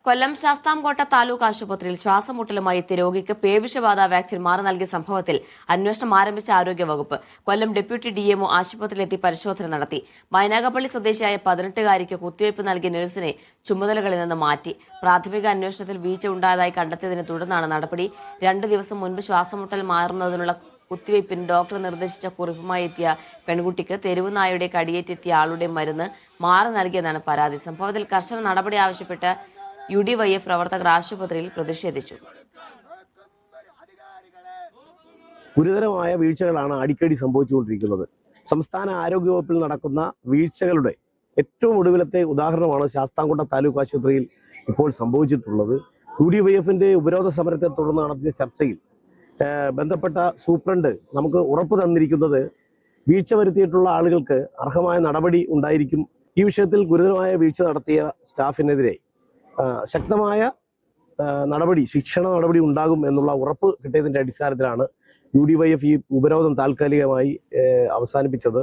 കൊല്ലം ശാസ്താംകോട്ട താലൂക്ക് ആശുപത്രിയിൽ ശ്വാസമുട്ടലുമായി എത്തിയ രോഗിക്ക് പേവിഷബാധ വാക്സിൻ മാറി നൽകിയ സംഭവത്തിൽ അന്വേഷണം ആരംഭിച്ച ആരോഗ്യവകുപ്പ്. കൊല്ലം ഡെപ്യൂട്ടി ഡിഎംഒ ആശുപത്രിയിലെത്തി പരിശോധന നടത്തി. മൈനാഗപ്പള്ളി സ്വദേശിയായ 18-കാരിക്ക് കുത്തിവയ്പ് നൽകിയ നഴ്സിനെ ചുമതലകളിൽ നിന്ന് മാറ്റി. പ്രാഥമിക അന്വേഷണത്തിൽ വീഴ്ച ഉണ്ടായതായി കണ്ടെത്തിയതിനെ തുടർന്നാണ് നടപടി. 2 ദിവസം മുൻപ് ശ്വാസമുട്ടൽ മാറുന്നതിനുള്ള കുത്തിവയ്പ്പിന് ഡോക്ടർ നിർദ്ദേശിച്ച കുറിപ്പുമായി എത്തിയ പെൺകുട്ടിക്ക് തെരുവുനായയുടെ കടിയേറ്റെത്തിയ ആളുടെ മരുന്ന് മാറി നൽകിയതാണ് പരാതി. സംഭവത്തിൽ കർശന നടപടി ആവശ്യപ്പെട്ട് UDYF പ്രവർത്തകർ ആശുപത്രിയിൽ പ്രതിഷേധിച്ചു. ഗുരുതരമായ വീഴ്ചകളാണ് അടിക്കടി സംഭവിച്ചുകൊണ്ടിരിക്കുന്നത്. സംസ്ഥാന ആരോഗ്യവകുപ്പിൽ നടക്കുന്ന വീഴ്ചകളുടെ ഏറ്റവും ഒടുവിലത്തെ ഉദാഹരണമാണ് ശാസ്താംകോട്ട താലൂക്ക് ആശുപത്രിയിൽ ഇപ്പോൾ സംഭവിച്ചിട്ടുള്ളത്. UDYFന്റെ ഉപരോധ സമരത്തെ തുടർന്ന് നടത്തിയ ചർച്ചയിൽ ബന്ധപ്പെട്ട സൂപ്രണ്ട് നമുക്ക് ഉറപ്പ് തന്നിരിക്കുന്നത് വീഴ്ച വരുത്തിയിട്ടുള്ള ആളുകൾക്ക് അർഹമായ നടപടി ഉണ്ടായിരിക്കും. ഈ വിഷയത്തിൽ ഗുരുതരമായ വീഴ്ച നടത്തിയ സ്റ്റാഫിനെതിരെ ശക്തമായ നടപടി, ശിക്ഷണ നടപടി ഉണ്ടാകും എന്നുള്ള ഉറപ്പ് കിട്ടിയതിന്റെ അടിസ്ഥാനത്തിലാണ് UDYF ഈ ഉപരോധം താൽക്കാലികമായി അവസാനിപ്പിച്ചത്.